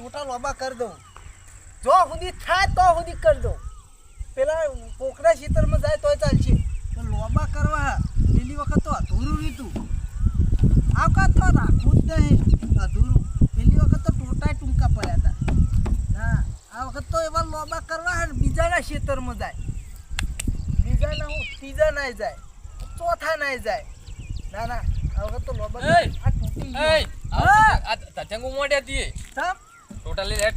ટોટા લોબા કરી દઉં જો સુધી થાય તો સુધી કરી દઉં પેલા પોકડા ખેતરમાં જાય તોય ચાલશે તો લોબા કરવા પેલી વખત તો અધૂરું રીતું આ વખત તો રાખવું જ નહીં અધૂરું પેલી વખત તો ટોટા ટૂંકા પડ્યા હતા ના આ વખત તો એવા લોબા કરવા હે બીજાના ખેતરમાં જાય બીજાના હું ત્રીજા ના જાય ચોથા ના જાય ના ના આ વખત તો લોબા આ તૂટી ગયો તચંગુ મોડ્યા તીએ સાહેબ ટોટલી એ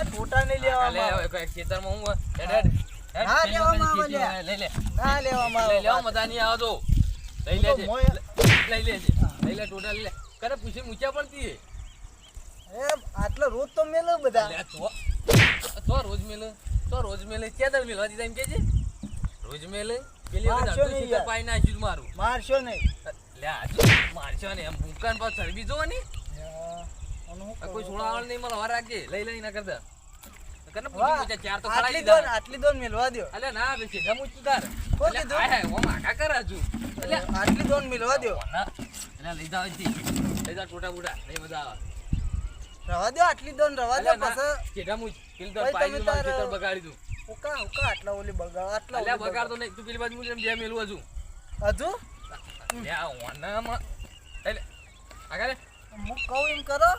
ટોટા નહીં લેવામાં ખેતરમાં હું ના લેવામાં આવે લઈ લે ના લેવામાં આવે લઈ લેવા મજા નહીં આવે તો લઈ લેજે લઈ લે ટોટા લઈ લે કરે પૂછી મૂક્યા પણ તીએ આટલો રોજ તો મેલો બધા તો રોજ મેલે ક્યાં દર મેલવા દીધા એમ કે છે રોજ મેલે પેલી વખત પાઈ નાખ્યું મારું મારશો નહીં લે આજુ મારશો ને એમ ભૂકાન પર ચરબી જો ને કોઈ છોડાવળ નહીં મને વાર રાખજે લઈ ના કરતા કને પૂછી ચાર તો ખરાઈ દીધા આટલી દોન મેલવા દો અલે ના બેસી જમું સુધાર કોણ કીધું આય ઓ માકા કર હજુ એટલે આટલી દોન મેલવા દો એટલે લઈ જાવ જી લઈ જા ટોટા બુડા લઈ મજા આવે રવા દો આટલી દોન રવા દો પછી કેડા મુજ કિલ તો પાઈ નું ખેતર બગાડી દઉં ઉકા આટલા ઓલી બગાડ આટલા અલ્યા બગાડ તો નહીં તું પેલી બાજુ મુજ જે મેલું હજુ લે ઓનામાં એટલે આગળ હું કહું એમ કરો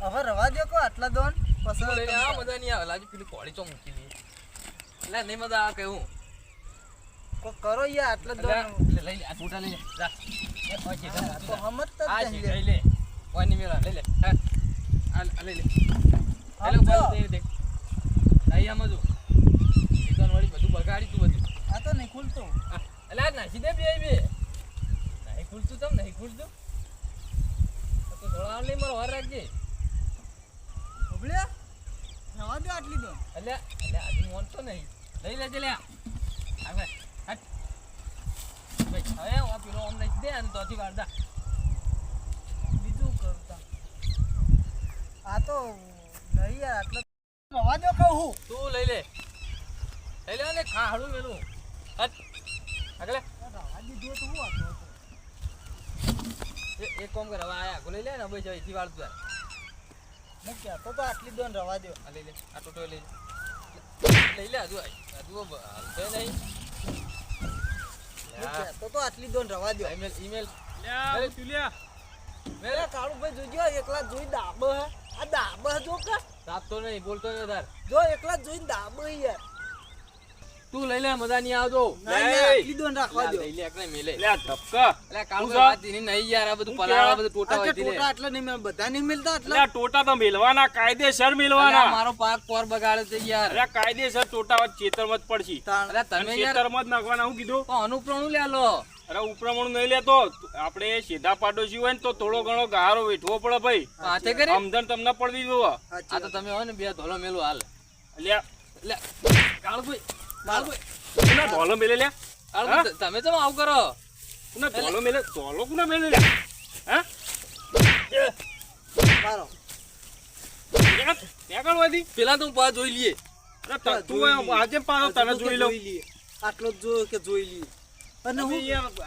હવે રવા દો કો આટલા દોન પછી લઈને આ મજા નહીં આવે લાજી પેલી કોળી ચો મૂકી લી એટલે નહીં મજા આવે કેવું કો કરો યાર આટલા દોન લઈ લે આ ટોટા લઈ લે જા એ ઓકે તો હમત આ જ લઈ લે ઓની મેલા લઈ લે આ લઈ લે હેલો બોલ દેખ આયા મજો દુકાન વાળી બધું બગાડી તું બધું આ તો નહીં ખુલતું અલ્યા નાસી દે બે નહીં ખુલતું તમ નહીં ખુલતું તો થોડા નહીં મારો વાર રાખજે ઓબલ્યા રવા દો આટલી દોન અલ્યા આજુ મોન તો નહીં લઈ લેજે લે આગળ હટ ભાઈ હવે આ પેલો આમ લઈ દે અને તોથી વાળદા બીજું કરતા આ તો નહીં યાર આટલા રવા દો કહું હું તું લઈ લે ને ખાડું મેલું હટ આગળ રવા દીધું તો હું વાંધો એક કામ કર હવે આયા લઈ લે ને ભાઈ જાય એથી વાળતું હું કહેતો તો આટલી દોન રવા દો આ લઈ લે આ ટોટો લઈ લે હજુ હાલતો નહીં હું કહેતો તો આટલી દોન રવા દો ઈમેલ મેરે કાળુ ભાઈ જોજો એકલા જોઈ દાબ આ દાબ જો કે સાપતો નહીં બોલતો નહીં તાર જો એકલા જોઈ દાબ યાર તું લઈ લે મજા નહીં આવતો આટલી દોન રાખવા દો લઈ લે એકને મેલે લે ધબકા લે કાળુ વાત નહીં યાર આ બધું પલાળા બધું ટોટા હોય લે ટોટા આટલા નહીં બધા નહીં મિલતા આટલા લે ટોટા તો મેલવાના કાયદેસર મેલવાના મારો પાક પોર બગાડે છે યાર અરે કાયદેસર ટોટા ચેતરમાં જ પડશે અરે તમે યાર ચેતરમાં જ નાખવાના હું કીધું તો અનુપ્રણું લે લો અરે ઉપરામણ નહીં લેતો આપણે સીધા પાડોશી હોય ને તો થોડો ઘણો ગારો વેઠવો પડે ભાઈ હાથે કરી સમજણ તમને પડવી જોવો આ તો તમે હોય ને બે ધોલો મેલું હાલ લે લે કાળુભાઈ કુના ધોલો મેલે લે તમે તો આવું કરો કુના ધોલો મેલે ધોલો કુના મેલે લે હા મારો આગળવાદી પેલા તો પા જોઈ લઈએ અરે તું આજે પાછો તને જોઈ લઉં આટલો જ જોયો કે જોઈ લઈએ અને હું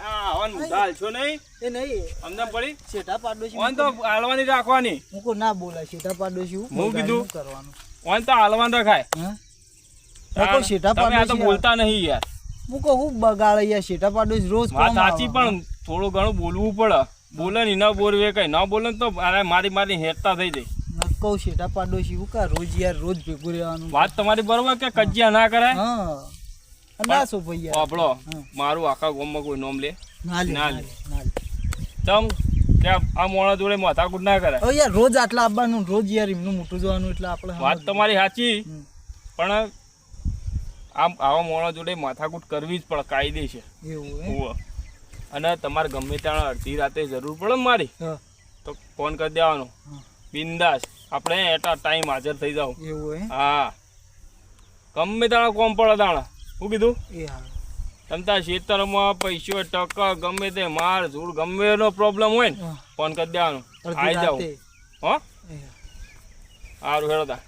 આવાન મુદ્દા છો નહીં એ નહીં અમને પડી શેઠા પાડોશી ઓન તો હાલવાની રાખવાની હું કો ના બોલાય શેઠા પાડોશી હું કીધું કરવાનું ઓન તો હાલવાન રખાય હા કો શેઠા તમે આ તો પાડોશી બોલતા નહીં યાર હું કો હું બગાડે યાર શેઠા પાડોશી રોજ વાત સાચી પણ થોડું ઘણું બોલવું પડે બોલે ને ના બોલવે કઈ ના બોલે તો મારી હેરતા થઈ જાય કહું શેઠા પાડોશી હું કા રોજ યાર રોજ ભેગું રહેવાનું વાત તમારી બરોબર કે કજિયા ના કરાય હા ના સો ભાઈ આપણો મારું આખા ગામમાં કોઈ નામ લે ના લે તમ ત્યાં આ મોણા જોડે માથાકૂટ ના કરે હવે યાર રોજ આટલા આવવાનું રોજ યાર એમનું મોટું જોવાનું એટલે આપણે વાત તમારી સાચી પણ આવા મોણા જોડે માથાકૂટ કરવી જ પડે કાયદે છે એવું અને તમારે ગમે ત્યાં અડધી રાતે જરૂર પડે મારી તો ફોન કરી દેવાનો બિંદાસ આપણે એટા ટાઈમ હાજર થઈ જાવ એવું હા ગમે ત્યાં કોમ પડે તાણા શું કીધું એ હા તમતા ખેતરમાં પૈસો ટકા ગમે તે માર ધૂળ ગમે એનો પ્રોબ્લેમ હોય ને ફોન કરી દેવાનો આવી જાવ હો સારું હેડો તા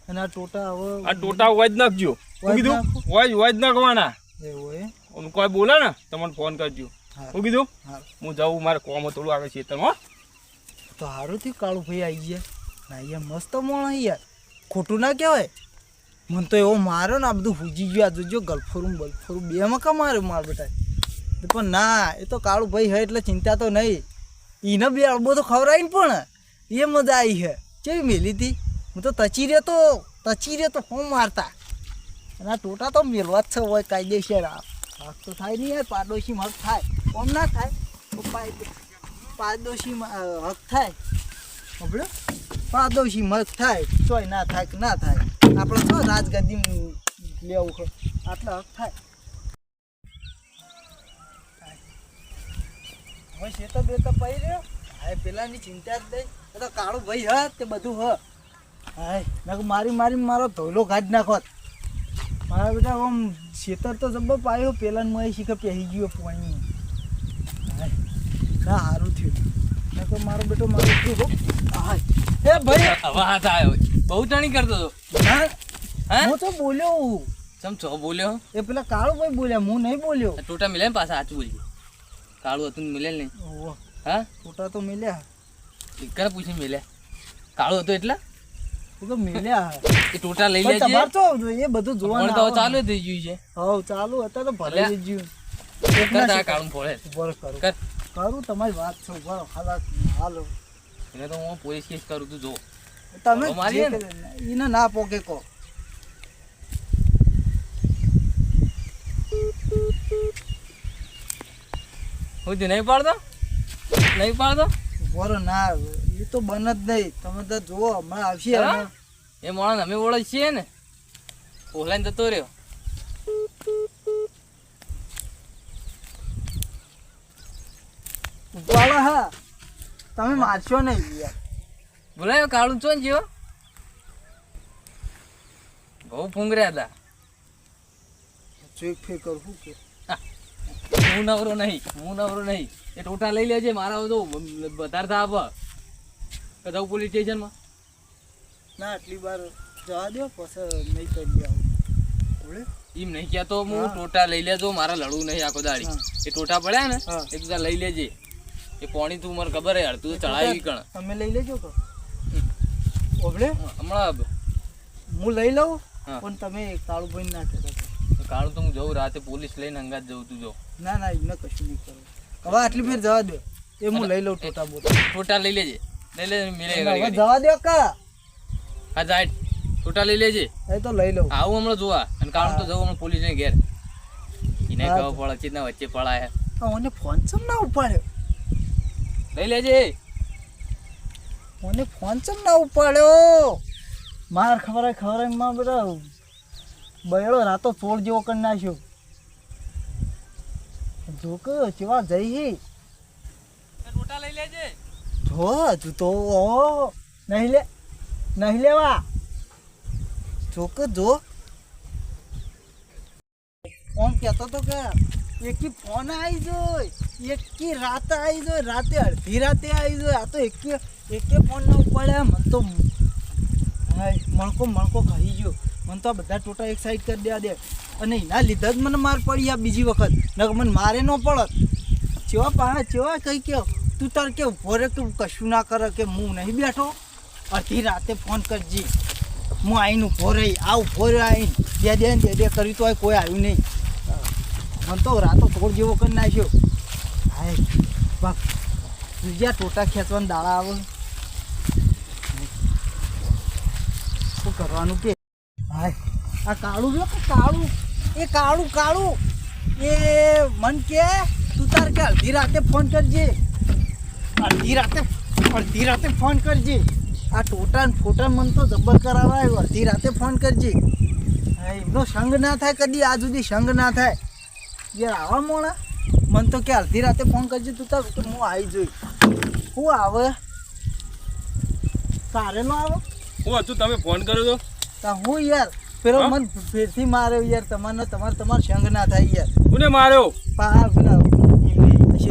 અને આ ટોટા હવે આ ટોટા વજ નાખજો હું કીધું વજ નાખવાના એવું હે આમ કોઈ બોલે ને તમને ફોન કરજો હા. હું કીધું હા હું જાઉં મારે કોમ થોડું આગળ ખેતરમાં તો સારું થયું કાળુ ભાઈ આવી ગયા ના યાર મસ્ત મોણ યાર ખોટું ના કહેવાય મને તો એવો માર્યો ને આ બધું હુજી ગયું આ જોજો ગલફોરું બલફોરું બે મકા માર્યો માર બેટા પણ ના એ તો કાળુ ભાઈ હે એટલે ચિંતા તો નહીં એને બે અળબો તો ખવડાવી ને પણ એ મજા આવી હે કેવી મેલી હતી હું તો તચી રહ્યો તો હું મારતા અને આ ટોટા તો મેલવા જ છે હોય કાયદેસર ભાગ તો થાય નહીં યાર પાડોશી હક થાય કોમ ના થાય તો પાડોશી હક થાય આપણે પાડોશી હક થાય ચોય ના થાય કે ના થાય આપણે તો રાજગદ્દી લેવું છે આટલા હક થાય હવે શેતો બે તો પડી રહ્યો હા પેલાની ચિંતા જ નહીં એ તો કાળું ભાઈ હ તે બધું હ હાય મેં મારી મારો ધોલો કાઢી નાખોત મારા બેટા આમ શેતર તો જબ્બર પાયો પેલાને મેં શીખે પહેરી ગયો પાણી હાય ના સારું થયું મેં તો મારો બેટો મારો થયું હાય એ ભાઈ હવે હાથ આવ્યો બહુ જાણી કરતો હતો ના હે હું તો બોલ્યો ચમ છો બોલ્યો એ પેલા કાળું ભાઈ બોલ્યા હું નહીં બોલ્યો ટોટા મિલે ને પાછા સાચું બોલજો કાળું હતું ને મિલે નહીં ઓહો હા ટોટા તો મેલ્યા કરે પૂછીને મિલ્યા કાળું હતું એટલે એ તો મેલ્યા એ ટોટા લઈ પણ લેજે તમારે તો એ બધું પણ જોવાનું તો હવે ચાલુ થઈ ગયું છે હવ ચાલુ હતા તો ભલે અલ્યા. જીવ કરતા કાળું ફોડે ઉભો કરું કર કરું તમારી વાત છે ઉભો હાલા હાલો એને તો હું પોલીસ કેસ કરું તું જો તમે હવે મારીએ જે ને? કરે એને ના પોકે કહો હું તે નહીં પાડતો ઉભો ના એ તો બન જ નહીં તમે તો જુઓ હમણાં આવશે હા? હમણાં. એ માણસ અમે ઓળખીએ ને ઓલાઈને જતો રહ્યો ઉપાડો હા તમે મારશો નહીં યાર બોલાયો કાળું ચો ને જેવો બહુ ફૂંગર્યા હતા ચેક ફેર કરું શું કે હું નવરો નહીં એ ટોટા લઈ લેજે મારા તો વધારે થાપ કે જવું પોલીસ સ્ટેશનમાં ના આટલી વાર જવા દો પછી નહીં કરી આવું એમ નહીં કહેતો હું હા. ટોટા લઈ લેજો મારા લડવું નહીં આખો દાડી હા. એ ટોટા પડ્યા ને હા. એ તું લઈ લેજે એ પાણી તું મને ખબર હે તું તો ચડાવી કણ તમે લઈ લેજો તો ઓબળે હમણાં હું લઈ લઉં હા. પણ તમે કાળું ભાઈ ના કહેતા કાળું તો હું જઉં રાતે પોલીસ લઈને અંગાત જઉં તું જો ના ના એમને કશું નહીં કરો હવે આટલી ફેર જવા દો એ હું લઈ લઉં ટોટા બોટા ટોટા લઈ લેજે મિલે હવે ઘડી ઘડી. જવા દો કા હા જાય ટોટા લઈ લેજે એ તો લઈ લઉં આવું હમણાં જોવા અને કાળું તો જવું હમણાં પોલીસ ને ઘેર એને હા. ખબર પડે ચીજના વચ્ચે પડાય મને ફોન ચમ ના ઉપાડ્યો લઈ લેજે મને ફોન ચમ ના ઉપાડ્યો માર ખબર માં બધા બયડો રાતો ચોર જેવો કરી નાખ્યો જો કે કેવા જઈ ટોટા લઈ લેજે જો હજુ તો નહીં લેવા જો કે જો ફોન કહેતો તો કે એકી ફોન આવી જોઈ એકી રાતે આવી જોઈ રાતે અડધી રાતે આવી જોઈ આ તો એકે ફોન ના ઉપાડ્યા મને તો મણકો ખાઈ ગયો મને તો આ બધા ટોટા એક સાઈડ કરી દેવા દે અને એના લીધા જ મને માર પડી આ બીજી વખત નકર મને મારે ન પડત ચેવા કઈ કે તું તાર કે ઉભો રે કે કશું ના કરે કે હું નહીં બેઠો અડધી રાતે ફોન કરજી હું આવીને ઉભો રહી આ ઉભો રહ્યો આવીને દે કર્યું તો કોઈ આવ્યું નહીં મને તો રાતો તોડ જેવો કરી નાખ્યો હાય બાપ બીજા ટોટા ખેંચવાના દાડા આવે શું કરવાનું કે હાય આ કાળું જો કે કાળું એ મન કે તું તાર કે અડધી રાતે ફોન કરજે અડધી રાતે ફોન કરજે આ ટોટા ને ફોટા મન તો જબર કરાવાય અડધી રાતે ફોન કરજે હા એમનો સંગ ના થાય કદી આ સુધી સંગ ના થાય યાર આવા મોણા મન તો કે અડધી રાતે ફોન કરજે તું તાર હું આવી જોઈ હું આવે તારે નો આવે હું હતું તમે ફોન કર્યો તો તા હું યાર પેલો હા? મન ફેરથી માર્યો યાર તમાર સંગ ના થાય યાર કોને માર્યો પા પેલા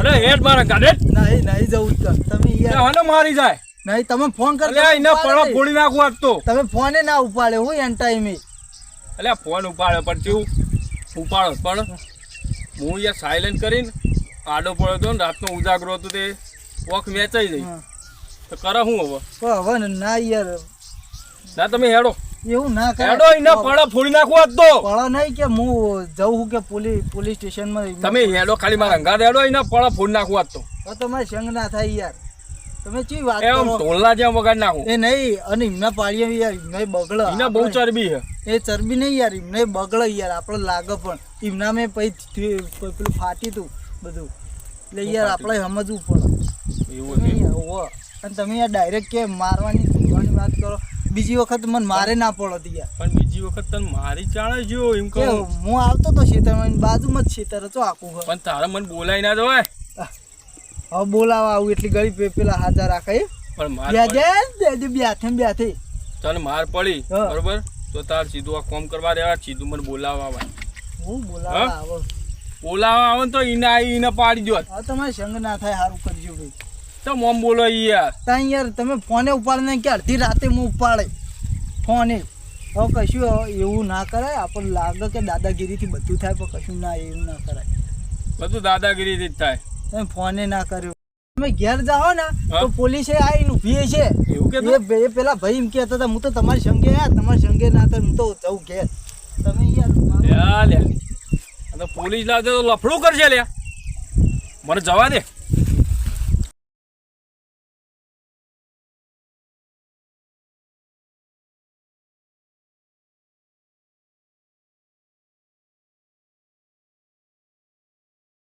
અરે હેડ મારા ગાડે નહીં જવું જ કર તમે યાર હલો મારી જાય નહીં તમે ફોન કરજો અલ્યા એને પડો ફોડી નાખું આજ તો. તમે ફોને ના ઉપાડ્યો હું એન ટાઈમે અલ્યા ફોન ઉપાડ્યો પણ કેવું ઉપાડો પણ હું યાર સાયલેન્ટ કરીને આડો પડ્યો હતો ને રાતનો ઉજાગરો હતો તે વોક વેચાઈ જઈ તો કરે હું હવે પણ હવે ને ના યાર ના તમે હેડો એવું ના કરે હેડો એને પડો ફોડી નાખું આજ તો. પડો નહીં કે હું જઉં કે પોલીસ સ્ટેશનમાં તમે હેડો ખાલી મારા અંગાર હેડો એને પડો ફોડી નાખું આજ તો. હવે તમારે સંગ ના થાય યાર તમે ચી વાત એમ કરો ઢોલના જેમ વગાડી નાખું. એ નહીં અને એમના પાડીએ યાર એમને બગડે એને બહુ ચરબી છે. એ ચરબી નહીં યાર એમને બગડે યાર આપણે લાગે પણ એમના મેં પછી પેલું ફાટી તું બધું એટલે યાર આપણે સમજવું પડે એવું તમે છે. યાર હોવે. અને તમે યાર ડાયરેક્ટ કે મારવાની ધોવાની વાત કરો બીજી વખત મને મારે ના પડત યાર પણ બીજી વખત તને મારી ચાલે જો એમ કે કહું હું આવતો તો ખેતરમાં બાજુમાં જ ખેતર હતો આખું ઘર. પણ તારે મને બોલાય ના જવાય. હવે બોલાવા આવું એટલી ગળી પેલા હાજર રાખે પણ માર બ્યાથે તને માર પડી હા. બરોબર તો તાર સીધું આ કોમ કરવા દેવા સીધું મને બોલાવવા આવે. હું બોલાવા હા? આવો બોલાવવા આવે ને તો એને આવી એને પાડી દો હવે તમારે સંગ ના થાય સારું કરજો ભાઈ તો મોમ બોલો ઈ યાર. ત્યાં યાર તમે ફોને ઉપાડે ને કે અડધી રાતે હું ઉપાડે ફોને હવે કશું એવું ના કરાય આપણને લાગે કે દાદાગીરીથી બધું થાય પણ કશું ના એવું ના કરાય બધું દાદાગીરીથી જ થાય. તમે ફોને ના કર્યો તમે ઘેર જાઓ ને હા? તો પોલીસે આવીને ઊભી છે એવું કે એ પેલા ભાઈ એમ કહેતા હતા હું તો તમારી સંગે તમારી સંગે ના હતા હું તો જઉં ઘેર તમે યાર લે લે આ તો પોલીસ લાવશે તો લફડું કરશે લ્યા મને જવા દે.